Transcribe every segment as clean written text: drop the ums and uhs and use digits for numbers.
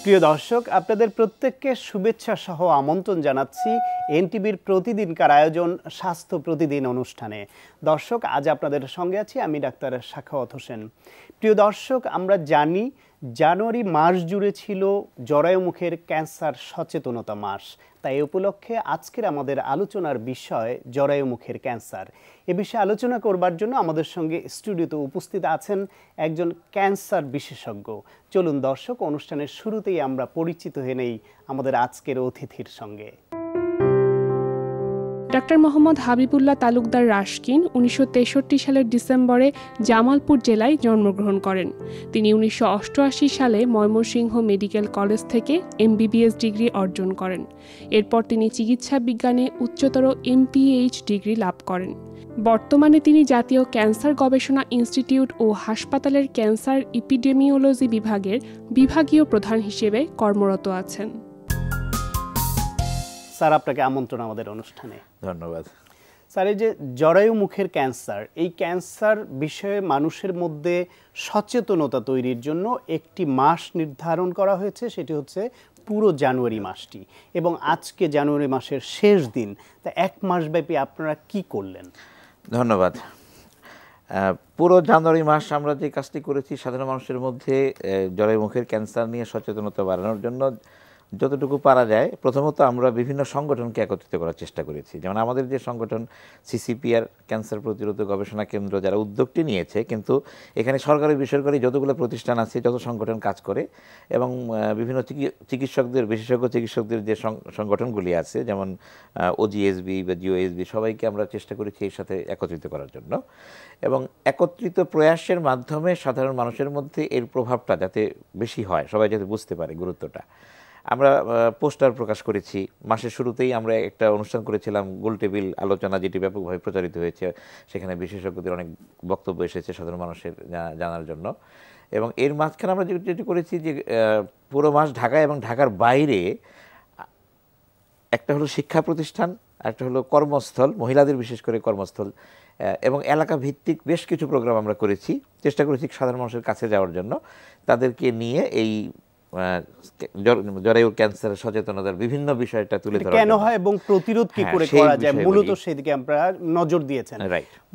প্রিয় দর্শক, আপনাদের প্রত্যেককে শুভেচ্ছা সহ আমন্ত্রণ জানাচ্ছি এনটিভির প্রতিদিনকার আয়োজন স্বাস্থ্য প্রতিদিন অনুষ্ঠানে। দর্শক, আজ আপনাদের সঙ্গে আছি আমি ডাক্তার সাখাওয়াত হোসেন। প্রিয় দর্শক, আমরা জানি জানুয়ারি মাস জুড়ে ছিল জরায়ু মুখের ক্যান্সার সচেতনতা মাস। তাই এই উপলক্ষে আজকের আমাদের আলোচনার বিষয় জরায়ু মুখের ক্যান্সার। এ বিষয়ে আলোচনা করবার জন্য আমাদের সঙ্গে স্টুডিওতে উপস্থিত আছেন একজন ক্যান্সার বিশেষজ্ঞ। চলুন দর্শক, অনুষ্ঠানের শুরুতেই আমরা পরিচিত হয়ে নেই আমাদের আজকের অতিথির সঙ্গে। ডাক্তার মোহাম্মদ হাবিবুল্লাহ তালুকদার রাশকিন 1963 সালের ডিসেম্বরে জামালপুর জেলায় জন্মগ্রহণ করেন। তিনি 1988 সালে ময়মনসিংহ মেডিকেল কলেজ থেকে MBBS ডিগ্রি অর্জন করেন। এরপর তিনি চিকিৎসা বিজ্ঞানে উচ্চতর MPH ডিগ্রি লাভ করেন। বর্তমানে তিনি জাতীয় ক্যান্সার গবেষণা ইনস্টিটিউট ও হাসপাতালের ক্যান্সার এপিডেমিওলজি বিভাগের বিভাগীয় প্রধান হিসেবে কর্মরত আছেন। স্যার, আপনাকে আমন্ত্রণ আমাদের অনুষ্ঠানে। ধন্যবাদ। স্যার, এই যে জরায়ু মুখের ক্যান্সার, এই ক্যান্সার বিষয়ে মানুষের মধ্যে সচেতনতা তৈরির জন্য একটি মাস নির্ধারণ করা হয়েছে, সেটি হচ্ছে পুরো জানুয়ারি মাসটি, এবং আজকে জানুয়ারি মাসের শেষ দিন। তা এক মাসব্যাপী আপনারা কি করলেন? ধন্যবাদ। পুরো জানুয়ারি মাস আমরা যে কাজটি করেছি সাধারণ মানুষের মধ্যে জরায়ু মুখের ক্যান্সার নিয়ে সচেতনতা বাড়ানোর জন্য যতটুকু পারা যায়, প্রথমত আমরা বিভিন্ন সংগঠনকে একত্রিত করার চেষ্টা করেছি। যেমন আমাদের যে সংগঠন CCPR ক্যান্সার প্রতিরোধ গবেষণা কেন্দ্র, যারা উদ্যোগটি নিয়েছে, কিন্তু এখানে সরকারি বেসরকারি যতগুলো প্রতিষ্ঠান আছে, যত সংগঠন কাজ করে, এবং বিভিন্ন চিকিৎসকদের, বিশেষজ্ঞ চিকিৎসকদের যে সংগঠনগুলি আছে, যেমন OGSB বা GOSB, সবাইকে আমরা চেষ্টা করেছি এর সাথে একত্রিত করার জন্য, এবং একত্রিত প্রয়াসের মাধ্যমে সাধারণ মানুষের মধ্যে এর প্রভাবটা যাতে বেশি হয়, সবাই যাতে বুঝতে পারে গুরুত্বটা। আমরা পোস্টার প্রকাশ করেছি। মাসের শুরুতেই আমরা একটা অনুষ্ঠান করেছিলাম, গোলটেবিল আলোচনা, যেটি ব্যাপকভাবে প্রচারিত হয়েছে। সেখানে বিশেষজ্ঞদের অনেক বক্তব্য এসেছে সাধারণ মানুষের জানার জন্য। এবং এর মাঝখানে আমরা যেটি করেছি যে পুরো মাস ঢাকায় এবং ঢাকার বাইরে একটা হলো শিক্ষা প্রতিষ্ঠান, একটা হলো কর্মস্থল, মহিলাদের বিশেষ করে কর্মস্থল, এবং এলাকা ভিত্তিক বেশ কিছু প্রোগ্রাম আমরা করেছি। চেষ্টা করেছি সাধারণ মানুষের কাছে যাওয়ার জন্য, তাদেরকে নিয়ে এই জরায়ু ক্যান্সারের সচেতনতার বিভিন্ন বিষয়টা তুলে ধরা, কেন হয় এবং প্রতিরোধ কি করে করা যায়, মূলত সেদিকে আমরা নজর দিয়েছেন।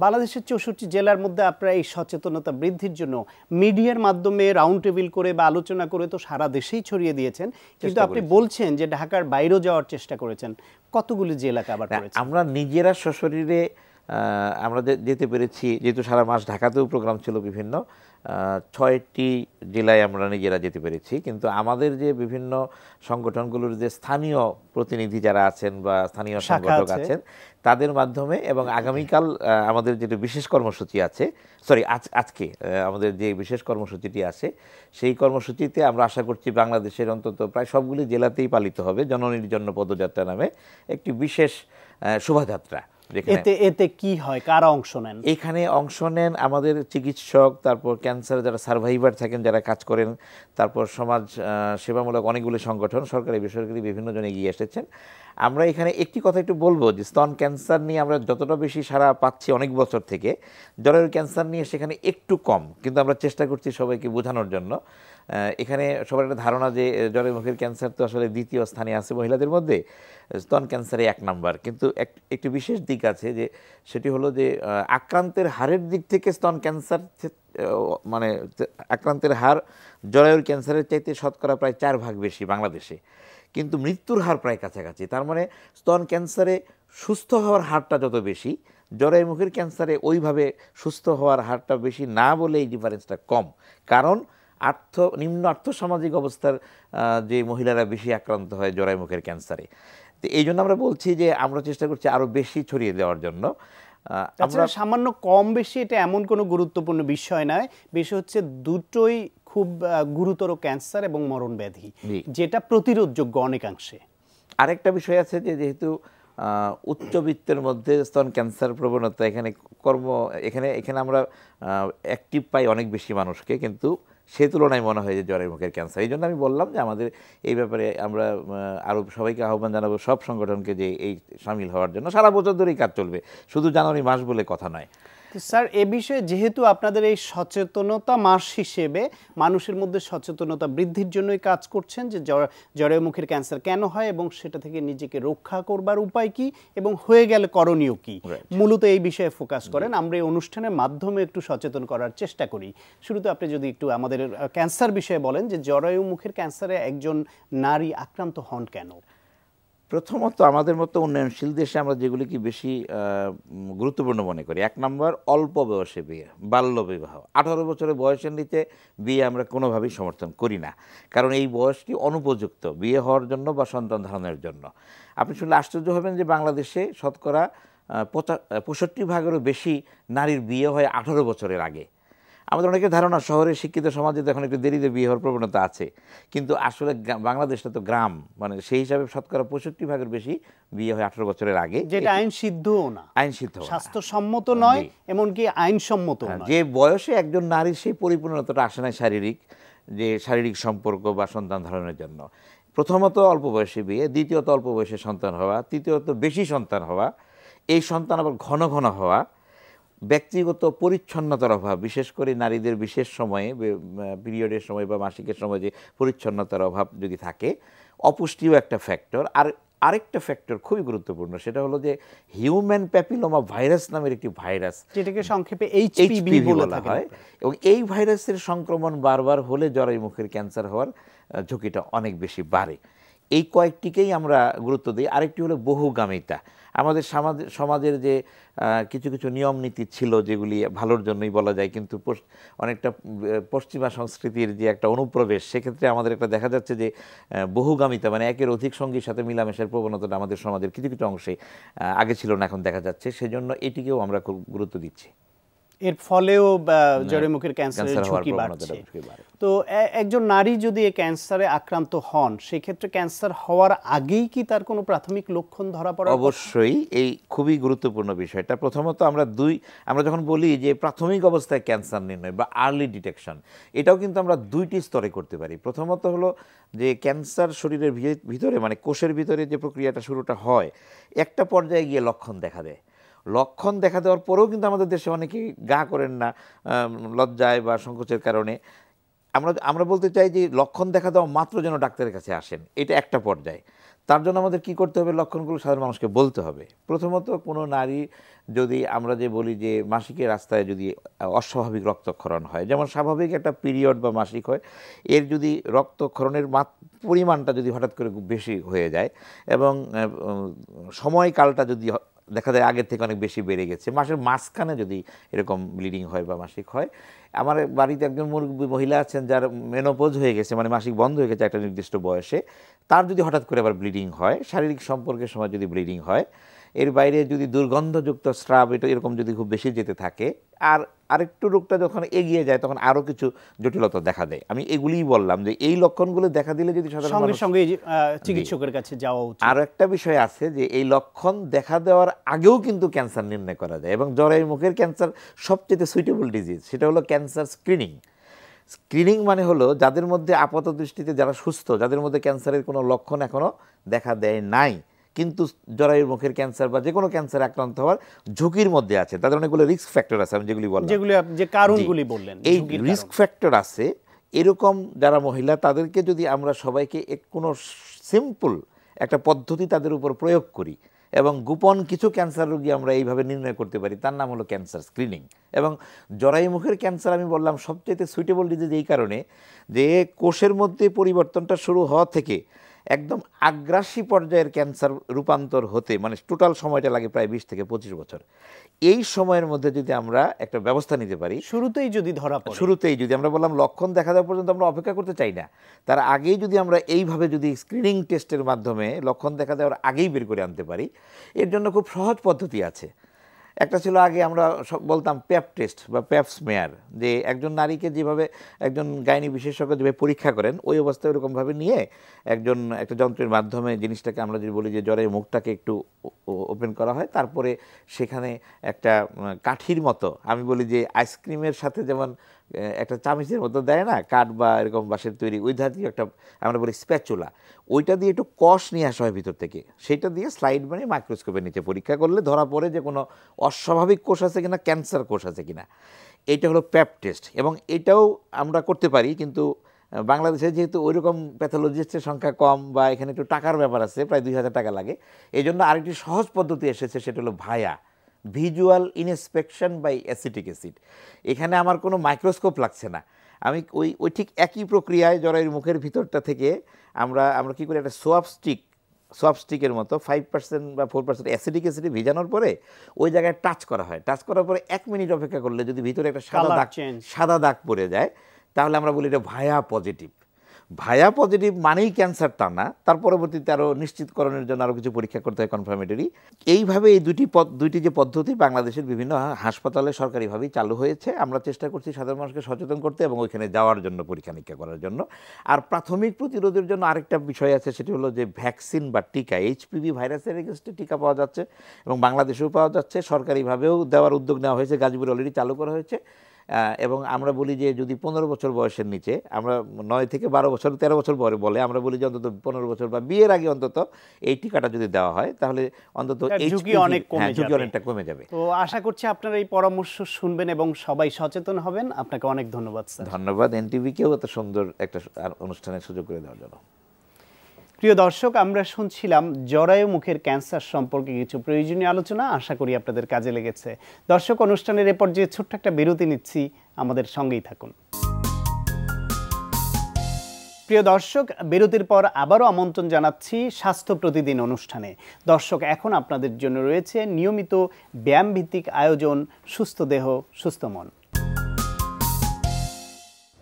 বাংলাদেশের 64 জেলার মধ্যে আপনারা এই সচেতনতা বৃদ্ধির জন্য মিডিয়ার মাধ্যমে রাউন্ড টেবিল করে বা আলোচনা করে তো সারা দেশেই ছড়িয়ে দিয়েছেন, কিন্তু আপনি বলছেন যে ঢাকার বাইরেও যাওয়ার চেষ্টা করেছেন। কতগুলি জেলা কভার করেছেন? আমরা নিজেরা সশরীরে আমরা যেতে পেরেছি, যেহেতু সারা মাস ঢাকাতেও প্রোগ্রাম ছিল, বিভিন্ন 6টি জেলায় আমরা নিজেরা যেতে পেরেছি। কিন্তু আমাদের যে বিভিন্ন সংগঠনগুলোর যে স্থানীয় প্রতিনিধি যারা আছেন বা স্থানীয় সংগঠক আছেন, তাদের মাধ্যমে, এবং আগামীকাল আমাদের যেটা বিশেষ কর্মসূচি আছে, আজকে আমাদের যে বিশেষ কর্মসূচিটি আছে, সেই কর্মসূচিতে আমরা আশা করছি বাংলাদেশের অন্তত প্রায় সবগুলি জেলাতেই পালিত হবে জননীর জন্য পদযাত্রা নামে একটি বিশেষ শোভাযাত্রা। এতে কি হয়, কারা অংশ নেন? এখানে অংশ নেন আমাদের চিকিৎসক, তারপর ক্যান্সার যারা সার্ভাইভার থাকেন, যারা কাজ করেন, তারপর সমাজ সেবামূলক অনেকগুলো সংগঠন, সরকারি বেসরকারি বিভিন্ন জন এগিয়ে এসেছেন। আমরা এখানে একটি কথা একটু বলবো যে স্তন ক্যান্সার নিয়ে আমরা যতটা বেশি সাড়া পাচ্ছি অনেক বছর থেকে, জরায়ু ক্যান্সার নিয়ে সেখানে একটু কম, কিন্তু আমরা চেষ্টা করছি সবাইকে বোঝানোর জন্য। এখানে সবার একটা ধারণা যে জরায়ু মুখের ক্যান্সার তো আসলে দ্বিতীয় স্থানে আছে মহিলাদের মধ্যে, স্তন ক্যান্সারে 1 নাম্বার। কিন্তু একটি বিশেষ দিক আছে, যে সেটি হলো যে আক্রান্তের হারের দিক থেকে স্তন ক্যান্সার, মানে আক্রান্তের হার জরায়ুর ক্যান্সারের চাইতে শতকরা প্রায় 4 ভাগ বেশি বাংলাদেশে, কিন্তু মৃত্যুর হার প্রায় কাছাকাছি। তার মানে স্তন ক্যান্সারে সুস্থ হওয়ার হারটা যত বেশি, জরায়ু মুখের ক্যান্সারে ওইভাবে সুস্থ হওয়ার হারটা বেশি না বলে এই ডিফারেন্সটা কম। কারণ নিম্ন আর্থসামাজিক অবস্থার যে মহিলারা বেশি আক্রান্ত হয় জরায়ু মুখের ক্যান্সারে। তো এই জন্য আমরা বলছি যে আমরা চেষ্টা করছি আরও বেশি ছড়িয়ে দেওয়ার জন্য। আমরা সামান্য কম বেশি এটা এমন কোনো গুরুত্বপূর্ণ বিষয় নয়, বিষয় হচ্ছে দুটোই খুব গুরুতর ক্যান্সার এবং মরণ ব্যাধি, যেটা প্রতিরোধযোগ্য অনেকাংশে। আরেকটা বিষয় আছে যে যেহেতু উচ্চবিত্তের মধ্যে স্তন ক্যান্সার প্রবণতা, এখানে আমরা অ্যাক্টিভ পাই অনেক বেশি মানুষকে, কিন্তু সে তুলনায় মনে হয় যে জরায়ু মুখের ক্যান্সার। এই জন্য আমি বললাম যে আমাদের এই ব্যাপারে আমরা আরও সবাইকে আহ্বান জানাবো, সব সংগঠনকে, যে এই সামিল হওয়ার জন্য। সারা বছর ধরেই কাজ চলবে, শুধু জানুয়ারি মাস বলে কথা নয়। তো স্যার এ বিষয়ে যেহেতু আপনাদের এই সচেতনতা মাস হিসেবে মানুষের মধ্যে সচেতনতা বৃদ্ধির জন্যই কাজ করছেন যে জরায়ুমুখের ক্যান্সার কেন হয় এবং সেটা থেকে নিজেকে রক্ষা করবার উপায় কি এবং হয়ে গেলে করণীয় কি, মূলত এই বিষয়ে ফোকাস করেন। আমরা এই অনুষ্ঠানের মাধ্যমে একটু সচেতন করার চেষ্টা করি। শুরুতে আপনি যদি একটু আমাদের ক্যান্সার বিষয়ে বলেন যে জরায়ুমুখের ক্যান্সারে একজন নারী আক্রান্ত হন কেন? প্রথমত আমাদের মতো উন্নয়নশীল দেশে আমরা যেগুলিকে বেশি গুরুত্বপূর্ণ মনে করি, 1 নম্বর অল্প বয়সে বিয়ে, বাল্য বিবাহ। 18 বছরের বয়সের নিচে বিয়ে আমরা কোনোভাবেই সমর্থন করি না, কারণ এই বয়সটি অনুপযুক্ত বিয়ে হওয়ার জন্য বা সন্তান ধারণের জন্য। আপনি শুনলে আশ্চর্য হবেন যে বাংলাদেশে শতকরা 65% বেশি নারীর বিয়ে হয় 18 বছরের আগে। আমাদের অনেকের ধারণা শহরের শিক্ষিত সমাজে এখন একটু দেরিতে বিয়ে হওয়ার প্রবণতা আছে, কিন্তু আসলে বাংলাদেশটা তো গ্রাম, মানে সেই হিসাবে শতকরা 65% বেশি বিয়ে হয় 18 বছরের আগে, যেটা আইন সিদ্ধও না, আইন সিদ্ধ, স্বাস্থ্যসম্মত নয়, এমনকি আইনসম্মত নয়। যে বয়সে একজন নারীর সেই পরিপূর্ণতাটা আসে না শারীরিক সম্পর্ক বা সন্তান ধারণের জন্য। প্রথমত অল্প বয়সে বিয়ে, দ্বিতীয়ত অল্প বয়সে সন্তান হওয়া, তৃতীয়ত বেশি সন্তান হওয়া, এই সন্তান আবার ঘন ঘন হওয়া, ব্যক্তিগত পরিচ্ছন্নতার অভাব, বিশেষ করে নারীদের বিশেষ সময়ে পিরিয়ডের সময় বা মাসিকের সময় যে পরিচ্ছন্নতার অভাব যদি থাকে, অপুষ্টিও একটা ফ্যাক্টর। আর আরেকটা ফ্যাক্টর খুবই গুরুত্বপূর্ণ, সেটা হলো যে হিউম্যান প্যাপিলোমা ভাইরাস নামের একটি ভাইরাস, যেটাকে সংক্ষেপে এইচপিভি বলা হয়, এবং এই ভাইরাসের সংক্রমণ বারবার হলে জরায়ুমুখের ক্যান্সার হওয়ার ঝুঁকিটা অনেক বেশি বাড়ে। এই কয়েকটিকেই আমরা গুরুত্ব দিই। আরেকটি হলো বহুগামিতা। আমাদের সমাজের যে কিছু কিছু নিয়ম নীতি ছিল যেগুলি ভালোর জন্যই বলা যায়, কিন্তু অনেকটা পশ্চিমা সংস্কৃতির যে একটা অনুপ্রবেশ, সেক্ষেত্রে আমাদের একটা দেখা যাচ্ছে যে বহুগামিতা, মানে একের অধিক সঙ্গীর সাথে মিলামেশার প্রবণতাটা আমাদের সমাজের কিছু কিছু অংশে আগে ছিল না, এখন দেখা যাচ্ছে। সেজন্য এটিকেও আমরা খুব গুরুত্ব দিচ্ছি। এর ফলেও জরায়ুমুখের ক্যান্সারের ঝুঁকি বাড়ছে। তো একজন নারী যদি এই ক্যান্সারে আক্রান্ত হন, সেক্ষেত্রে ক্যান্সার হওয়ার আগেই কি তার কোনো প্রাথমিক লক্ষণ ধরা পড়ে? অবশ্যই, এই খুবই গুরুত্বপূর্ণ বিষয়টা। প্রথমত আমরা যখন বলি যে প্রাথমিক অবস্থায় ক্যান্সার নির্ণয় বা আর্লি ডিটেকশন, এটাও কিন্তু আমরা 2টি স্তরে করতে পারি। প্রথমত হলো যে ক্যান্সার শরীরের ভিতরে, মানে কোষের ভিতরে যে প্রক্রিয়াটা শুরুটা হয়, একটা পর্যায়ে গিয়ে লক্ষণ দেখা দেয়। লক্ষণ দেখা দেওয়ার পরেও কিন্তু আমাদের দেশে অনেকেই গা করেন না লজ্জায় বা সংকোচের কারণে। আমরা বলতে চাই যে লক্ষণ দেখা দেওয়া মাত্র যেন ডাক্তারের কাছে আসেন, এটা একটা পর্যায়ে। তার জন্য আমাদের কি করতে হবে? লক্ষণগুলো সাধারণ মানুষকে বলতে হবে। প্রথমত কোনো নারী যদি আমরা যে বলি যে মাসিকের রাস্তায় যদি অস্বাভাবিক রক্তক্ষরণ হয়, যেমন স্বাভাবিক একটা পিরিয়ড বা মাসিক হয়, এর যদি রক্তক্ষরণের পরিমাণটা যদি হঠাৎ করে বেশি হয়ে যায় এবং সময়কালটা যদি দেখা যায় আগের থেকে অনেক বেশি বেড়ে গেছে, মাসের মাঝখানে যদি এরকম ব্লিডিং হয় বা মাসিক হয়। আমার বাড়িতে একজন মহিলা আছেন যার মেনোপজ হয়ে গেছে, মানে মাসিক বন্ধ হয়ে গেছে একটা নির্দিষ্ট বয়সে, তার যদি হঠাৎ করে আবার ব্লিডিং হয়, শারীরিক সম্পর্কের সময় যদি ব্লিডিং হয়, এর বাইরে যদি দুর্গন্ধযুক্ত স্রাব এরকম যদি খুব বেশি যেতে থাকে, আর আরেকটু রোগটা যখন এগিয়ে যায় তখন আরও কিছু জটিলতা দেখা দেয়। আমি এগুলিই বললাম যে এই লক্ষণগুলো দেখা দিলে যদি সঙ্গে সঙ্গে চিকিৎসকের কাছে যাওয়া উচিত। আরও একটা বিষয় আছে যে এই লক্ষণ দেখা দেওয়ার আগেও কিন্তু ক্যান্সার নির্ণয় করা যায়, এবং জরায়ুমুখের ক্যান্সার সবচেয়ে সুইটেবল ডিজিজ, সেটা হলো ক্যান্সার স্ক্রিনিং। স্ক্রিনিং মানে হলো যাদের মধ্যে আপাত দৃষ্টিতে যারা সুস্থ, যাদের মধ্যে ক্যান্সারের কোনো লক্ষণ এখনও দেখা দেয় নাই, কিন্তু জরায়ুমুখের ক্যান্সার বা যে কোনো ক্যান্সার আক্রান্ত হওয়ার ঝুঁকির মধ্যে আছে, তাদের অনেকগুলো রিস্ক ফ্যাক্টর আছে, আমি যেগুলি বললাম, যে কারণগুলি বললেন, এই রিস্ক ফ্যাক্টর আছে। এরকম যারা মহিলা, তাদেরকে যদি আমরা সবাইকে কোনো সিম্পল একটা পদ্ধতি তাদের উপর প্রয়োগ করি এবং গোপন কিছু ক্যান্সার রোগী আমরা এইভাবে নির্ণয় করতে পারি, তার নাম হলো ক্যান্সার স্ক্রিনিং। এবং জরায়ুমুখের ক্যান্সার আমি বললাম সবচেয়ে সুইটেবল ডিজিজ এই কারণে যে কোষের মধ্যে পরিবর্তনটা শুরু হওয়া থেকে একদম আগ্রাসী পর্যায়ের ক্যান্সার রূপান্তর হতে, মানে টোটাল সময়টা লাগে প্রায় 20 থেকে 25 বছর। এই সময়ের মধ্যে যদি আমরা একটা ব্যবস্থা নিতে পারি, শুরুতেই যদি আমরা বললাম লক্ষণ দেখা দেওয়া পর্যন্ত আমরা অপেক্ষা করতে চাই না, তার আগেই যদি আমরা এইভাবে যদি স্ক্রিনিং টেস্টের মাধ্যমে লক্ষণ দেখা দেওয়ার আগেই বের করে আনতে পারি, এর জন্য খুব সহজ পদ্ধতি আছে। একটা ছিল আগে আমরা বলতাম প্যাপ টেস্ট বা প্যাপ স্মেয়ার, যে একজন নারীকে যেভাবে একজন গাইনি বিশেষজ্ঞ যেভাবে পরীক্ষা করেন, ওই অবস্থায় ওরকমভাবে নিয়ে একটা যন্ত্রের মাধ্যমে জিনিসটাকে আমরা যদি বলি যে জ্বরের মুখটাকে একটু ওপেন করা হয়, তারপরে সেখানে একটা কাঠির মতো, আমি বলি যে আইসক্রিমের সাথে যেমন একটা চামিচের মতো দেয় না, কাঠ বা এরকম বাঁশের তৈরি, ওই জাতীয় একটা আমরা বলি স্প্যাচুলা, ওইটা দিয়ে একটু কষ নিয়ে আসা হয় ভিতর থেকে, সেটা দিয়ে স্লাইড বানিয়ে মাইক্রোস্কোপের নিচে পরীক্ষা করলে ধরা পড়ে যে কোনো অস্বাভাবিক কোষ আছে কিনা, ক্যান্সার কোষ আছে কিনা। এইটা হলো প্যাপ টেস্ট, এবং এটাও আমরা করতে পারি, কিন্তু বাংলাদেশে যেহেতু ওইরকম প্যাথোলজিস্টের সংখ্যা কম বা এখানে একটু টাকার ব্যাপার আছে, প্রায় 2000 টাকা লাগে, এই জন্য আরেকটি সহজ পদ্ধতি এসেছে, সেটা হলো via, visual inspection by acetic acid. এখানে আমার কোনো মাইক্রোস্কোপ লাগছে না, আমি ওই ঠিক একই প্রক্রিয়ায় জরায়ুর মুখের ভিতরটা থেকে আমরা কী করি, একটা সোয়াপ স্টিকের মতো 5% বা 4% অ্যাসিডিক অ্যাসিডে ভিজানোর পরে ওই জায়গায় টাচ করা হয়, টাচ করার পরে 1 মিনিট অপেক্ষা করলে যদি ভিতরে একটা সাদা দাগ পড়ে যায়, তাহলে আমরা বলি এটা ভায়া পজিটিভ। ভায়া পজিটিভ মানেই ক্যান্সার তা না, তার পরবর্তীতে আরও নিশ্চিতকরণের জন্য আরও কিছু পরীক্ষা করতে হয়, কনফার্মেটরি। এইভাবে এই দুইটি যে পদ্ধতি বাংলাদেশের বিভিন্ন হাসপাতালে সরকারিভাবেই চালু হয়েছে। আমরা চেষ্টা করছি সাধারণ মানুষকে সচেতন করতে এবং ওইখানে যাওয়ার জন্য, পরীক্ষা নিরীক্ষা করার জন্য। আর প্রাথমিক প্রতিরোধের জন্য আরেকটা বিষয় আছে, সেটি হলো যে ভ্যাকসিন বা টিকা, HPV ভাইরাসের এগেইনস্টে টিকা পাওয়া যাচ্ছে এবং বাংলাদেশেও পাওয়া যাচ্ছে, সরকারিভাবেও দেওয়ার উদ্যোগ নেওয়া হয়েছে, গাজীপুরে অলরেডি চালু করা হয়েছে। এবং আমরা বলি যে যদি 15 বছর বয়সের নিচে, আমরা 9 থেকে 12 বছর 13 বছর পরে বলে, আমরা বলি যে অন্তত 15 বছর বা বিয়ের আগে অন্তত এই টিকাটা যদি দেওয়া হয়, তাহলে অন্তত ঝুঁকি অনেকটা কমে যাবে। তো আশা করছি আপনারা এই পরামর্শ শুনবেন এবং সবাই সচেতন হবেন। আপনাকে অনেক ধন্যবাদ স্যার। ধন্যবাদ এনটিভিকেও এত সুন্দর একটা অনুষ্ঠানের সুযোগ করে দেওয়ার জন্য। প্রিয় দর্শক, আমরা শুনছিলাম জরায়ু মুখের ক্যান্সার সম্পর্কে কিছু প্রয়োজনীয় আলোচনা, আশা করি আপনাদের কাজে লেগেছে। দর্শক, অনুষ্ঠানের এ পর্যায়ে ছোট্ট একটা বিরতি নিচ্ছি, আমাদের সঙ্গেই থাকুন। প্রিয় দর্শক, বিরতির পর আবারও আমন্ত্রণ জানাচ্ছি স্বাস্থ্য প্রতিদিন অনুষ্ঠানে। দর্শক, এখন আপনাদের জন্য রয়েছে নিয়মিত ব্যায়ামভিত্তিক আয়োজন, সুস্থ দেহ সুস্থ মন।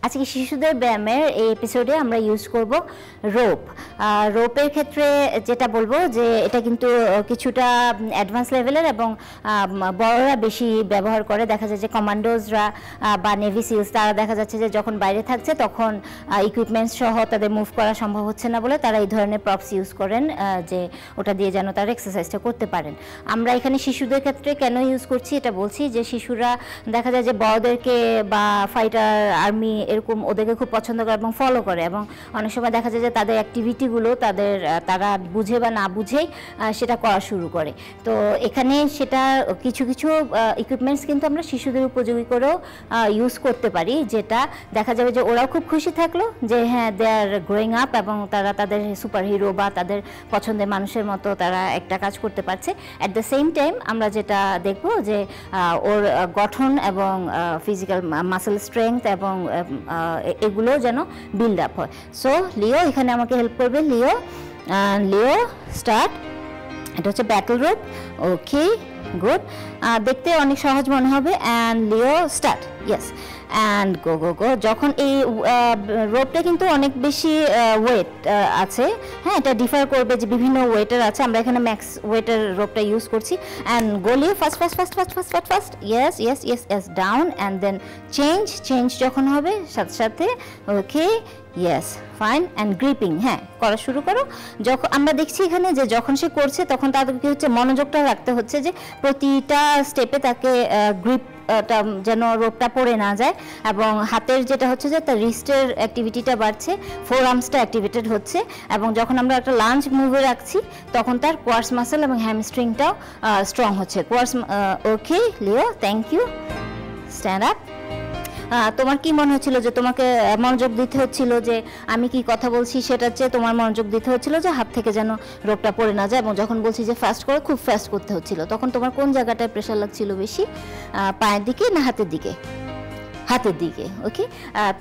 আজকে শিশুদের ব্যায়ামের এই এপিসোডে আমরা ইউজ করব রোপ। রোপের ক্ষেত্রে যেটা বলবো যে এটা কিন্তু কিছুটা অ্যাডভান্স লেভেলের এবং বড়রা বেশি ব্যবহার করে। দেখা যায় যে কমান্ডোজরা বা নেভি সিলস, তারা দেখা যাচ্ছে যে যখন বাইরে থাকছে তখন ইকুইপমেন্টস সহ তাদের মুভ করা সম্ভব হচ্ছে না বলে তারা এই ধরনের প্রপস ইউজ করেন, যে ওটা দিয়ে যেন তারা এক্সারসাইজটা করতে পারেন। আমরা এখানে শিশুদের ক্ষেত্রে কেন ইউজ করছি এটা বলছি, যে শিশুরা দেখা যায় যে বড়দেরকে বা ফাইটার, আর্মি এরকম ওদেরকে খুব পছন্দ করে এবং ফলো করে, এবং অনেক সময় দেখা যায় যে তাদের অ্যাক্টিভিটিগুলো তারা বুঝে বা না বুঝেই সেটা করা শুরু করে। তো এখানে সেটা কিছু ইকুইপমেন্টস কিন্তু আমরা শিশুদের উপযোগী করেও ইউজ করতে পারি, যেটা দেখা যাবে যে ওরাও খুব খুশি থাকলো যে হ্যাঁ, দে আর গ্রোয়িং আপ এবং তারা তাদের সুপার হিরো বা তাদের পছন্দের মানুষের মতো তারা একটা কাজ করতে পারছে। অ্যাট দ্য সেম টাইম আমরা যেটা দেখব যে ওর গঠন এবং ফিজিক্যাল মাসেল স্ট্রেংথ এবং এগুলো যেন বিল্ড আপ হয়। সো লিও এখানে আমাকে হেল্প করবে। লিও স্টার্ট। এটা হচ্ছে ব্যাটল রোপ। ওকে, গুড। দেখতে অনেক সহজ মনে হবে। And Leo start. Yes, and go go go. যখন এই রোপটা কিন্তু অনেক বেশি ওয়েট আছে, হ্যাঁ, এটা ডিফার করবে যে বিভিন্ন ওয়েটের আছে। আমরা এখানে ম্যাক্স ওয়েটের রোপটা ইউজ করছি। And go Leo, fast fast fast fast fast fast fast. Yes yes yes yes, down and then change যখন হবে সাথে সাথে। Okay, yes, fine. And gripping, হ্যাঁ, করা শুরু করো। যখন আমরা দেখছি এখানে যে যখন সে করছে তখন তাদেরকে হচ্ছে মনোযোগটা রাখতে হচ্ছে যে প্রতিটা স্টেপে তাকে গ্রিপ যেন রোপটা পড়ে না যায়, এবং হাতের যেটা হচ্ছে যে তার রিস্টের অ্যাক্টিভিটিটা বাড়ছে, ফোর আর্মসটা অ্যাক্টিভেটেড হচ্ছে, এবং যখন আমরা একটা লাঞ্জ মুভে রাখছি তখন তার কোয়ার্স মাসেল এবং হ্যামস্ট্রিংটাও স্ট্রং হচ্ছে। ওকে লিও, থ্যাংক ইউ। Stand up. তোমার কি মনে হচ্ছিল যে তোমাকে মনোযোগ দিতে হচ্ছিল যে আমি কি কথা বলছি সেটার চেয়ে তোমার মনোযোগ দিতে হচ্ছিল যে হাত থেকে যেন রোগটা পড়ে না যায়, এবং যখন বলছি যে ফাস্ট করে খুব ফাস্ট করতে হচ্ছিল, তখন তোমার কোন জায়গাটায় প্রেশার লাগছিল বেশি, পায়ের দিকে না হাতের দিকে? হাতের দিকে। ওকে,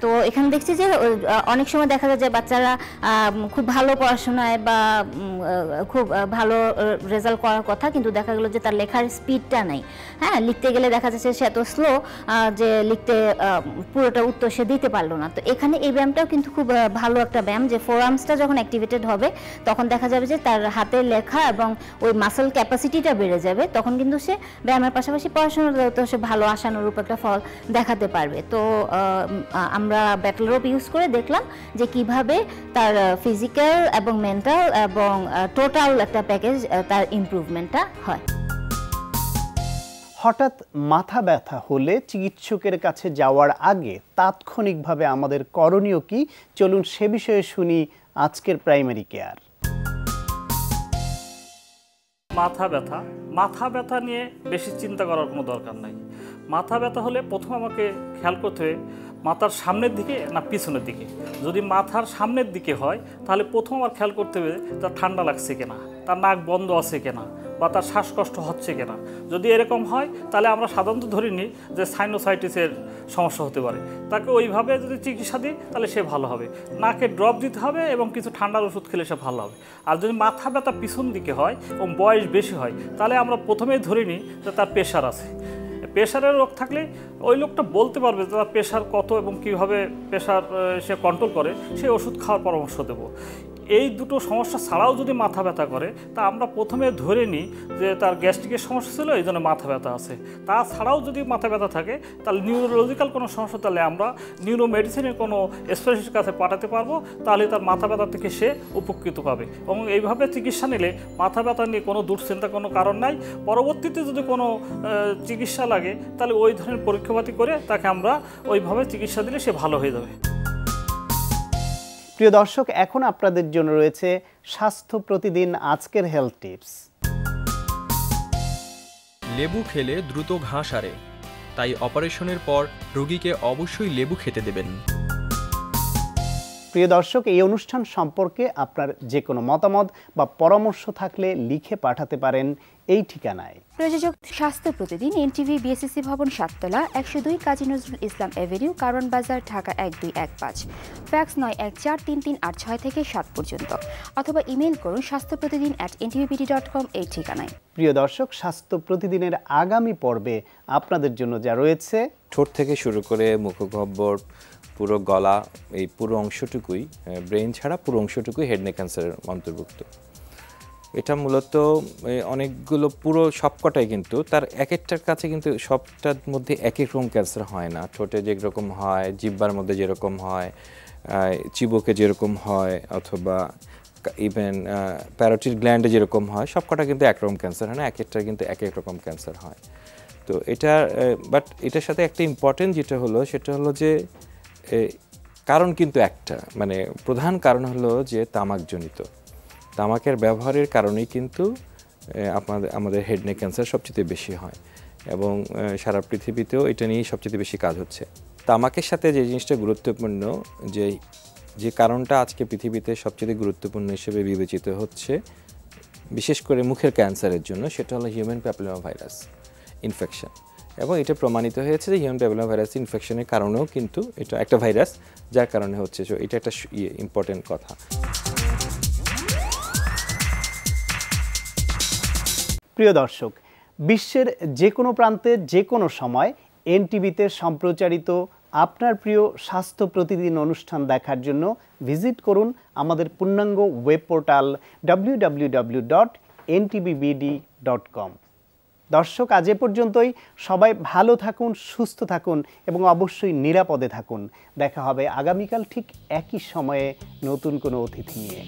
তো এখানে দেখছি যে অনেক সময় দেখা যায় যে বাচ্চারা খুব ভালো পড়াশোনায় বা খুব ভালো রেজাল্ট করার কথা, কিন্তু দেখা গেলো যে তার লেখার স্পিডটা নেই। হ্যাঁ, লিখতে গেলে দেখা যাচ্ছে সে এত স্লো যে লিখতে পুরোটা উত্তর সে দিতে পারলো না। তো এখানে এই ব্যায়ামটাও কিন্তু খুব ভালো একটা ব্যায়াম, যে ফোর আর্মসটা যখন অ্যাক্টিভেটেড হবে তখন দেখা যাবে যে তার হাতের লেখা এবং ওই মাসেল ক্যাপাসিটিটা বেড়ে যাবে, তখন কিন্তু সে ব্যায়ামের পাশাপাশি পড়াশোনাতেও সে ভালো আশানুরূপ একটা ফল দেখাতে পারবে। তো আমরা ব্যাটল রোপ ইউজ করে দেখলাম যে কিভাবে তার ফিজিক্যাল এবং মেন্টাল এবং টোটাল একটা প্যাকেজ তার ইমপ্রুভমেন্টটা হয়। হঠাৎ মাথা ব্যথা হলে চিকিৎসকের কাছে যাওয়ার আগে তাৎক্ষণিকভাবে আমাদের করণীয় কি? চলুন সে বিষয়ে শুনি আজকের প্রাইমারি কেয়ার। মাথা ব্যথা নিয়ে বেশি চিন্তা করার কোনো দরকার নাই। মাথা ব্যথা হলে প্রথম আমাকে খেয়াল করতে হবে মাথার সামনের দিকে না পিছনের দিকে। যদি মাথার সামনের দিকে হয় তাহলে প্রথম আমার খেয়াল করতে হবে তার ঠান্ডা লাগছে কিনা, তার নাক বন্ধ আছে কিনা, বা তার শ্বাসকষ্ট হচ্ছে কিনা। যদি এরকম হয় তাহলে আমরা সাধারণত ধরে নিই যে সাইনোসাইটিসের সমস্যা হতে পারে। তাকে ওইভাবে যদি চিকিৎসা দিই তাহলে সে ভালো হবে। নাকে ড্রপ দিতে হবে এবং কিছু ঠান্ডার ওষুধ খেলে সে ভালো হবে। আর যদি মাথা ব্যথা পিছন দিকে হয় এবং বয়স বেশি হয় তাহলে আমরা প্রথমেই ধরে নিই যে তার প্রেশার আছে। প্রেশারের রোগ থাকলে ওই লোকটা বলতে পারবে যে তার প্রেশার কত এবং কীভাবে প্রেশার সে কন্ট্রোল করে, সেই ওষুধ খাওয়ার পরামর্শ দেবো। এই দুটো সমস্যা ছাড়াও যদি মাথা ব্যথা করে তা আমরা প্রথমে ধরে নিই যে তার গ্যাস্ট্রিকের সমস্যা ছিল, এই জন্য মাথা ব্যথা আছে। তাছাড়াও যদি মাথা ব্যথা থাকে তাহলে নিউরোলজিক্যাল কোনো সমস্যা, তাহলে আমরা নিউরো মেডিসিনের কোনো স্পেশালিস্টের কাছে পাঠাতে পারবো, তাহলে তার মাথা ব্যথা থেকে সে উপকৃত পাবে। এবং এইভাবে চিকিৎসা নিলে মাথা ব্যথা নিয়ে কোনো দুশ্চিন্তা কোনো কারণ নাই। পরবর্তীতে যদি কোনো চিকিৎসা লাগে তাহলে ওই ধরনের পরীক্ষাপাতি করে তাকে আমরা ওইভাবে চিকিৎসা দিলে সে ভালো হয়ে যাবে। প্রিয় দর্শক, এখন আপনাদের জন্য রয়েছে স্বাস্থ্য প্রতিদিন আজকের হেলথ টিপস। লেবু খেলে দ্রুত ঘা সারে, তাই অপারেশনের পর রোগীকে অবশ্যই লেবু খেতে দেবেন। প্রিয় দর্শক, এই অনুষ্ঠান সম্পর্কে আপনার যে কোনো মতামত বা পরামর্শ থাকলে লিখে পাঠাতে পারেন এই ঠিকানায়। প্রযোজক স্বাস্থ্য প্রতিদিন, এনটিভি, বিএসসি ভবন, 7 তলা, 102 কাজী নজরুল ইসলাম এভিনিউ, কারওয়ান বাজার, ঢাকা 1215। ফ্যাক্স 914338 থেকে 7 পর্যন্ত, অথবা ইমেইল করুন স্বাস্থ্যপ্রতিদিন@ntvpd.com এই ঠিকানায়। প্রিয় দর্শক, স্বাস্থ্য প্রতিদিনের আগামী পর্বে আপনাদের জন্য যা রয়েছে, ঠোঁট থেকে শুরু করে মুখগহ্বর, পুরো গলা, এই পুরো অংশটুকুই, ব্রেন ছাড়া পুরো অংশটুকুই হেড নেক ক্যান্সারের অন্তর্ভুক্ত। এটা মূলত অনেকগুলো পুরো সবকটাই, কিন্তু তার এক একটার কাছে কিন্তু সবটার মধ্যে এক এক রকম ক্যান্সার হয় না। ঠোঁটে যেরকম হয়, জিহ্বার মধ্যে যেরকম হয়, চিবুকে যেরকম হয়, অথবা ইভেন প্যারোটিড গ্ল্যান্ডে যেরকম হয়, সবকটা কিন্তু একরকম ক্যান্সার হয় না, এক একটার কিন্তু এক এক রকম ক্যান্সার হয়। তো এটা বাট এটার সাথে একটা ইম্পর্টেন্ট যেটা হলো সেটা হলো যে কারণ কিন্তু একটা, মানে প্রধান কারণ হলো যে তামাকজনিত। তামাকের ব্যবহারের কারণেই কিন্তু আমাদের হেড নেক ক্যান্সার সবচেয়ে বেশি হয়, এবং সারা পৃথিবীতেও এটা নিয়েই সবচেয়ে বেশি কাজ হচ্ছে। তামাকের সাথে যে জিনিসটা গুরুত্বপূর্ণ, যে কারণটা আজকে পৃথিবীতে সবচেয়ে গুরুত্বপূর্ণ হিসেবে বিবেচিত হচ্ছে বিশেষ করে মুখের ক্যান্সারের জন্য, সেটা হলো হিউম্যান প্যাপিলোমা ভাইরাস ইনফেকশন। এবং এটা প্রমাণিত হয়েছে যে হিউম্যান প্যাপিলোমা ভাইরাস ইনফেকশনের কারণেও কিন্তু এটা একটা ভাইরাস, যার কারণে হচ্ছে। এটা একটা ইম্পর্টেন্ট কথা। প্রিয় দর্শক, বিশ্বের যে কোনো প্রান্তে যে কোনো সময় এনটিভিতে সম্প্রচারিত আপনার প্রিয় স্বাস্থ্য প্রতিদিন অনুষ্ঠান দেখার জন্য ভিজিট করুন আমাদের পূর্ণাঙ্গ ওয়েব পোর্টাল www.ntvbd.com। দর্শক, আজ এ পর্যন্তই। সবাই ভালো থাকুন, সুস্থ থাকুন এবং অবশ্যই নিরাপদে থাকুন। দেখা হবে আগামীকাল ঠিক একই সময়ে নতুন কোনো অতিথি নিয়ে।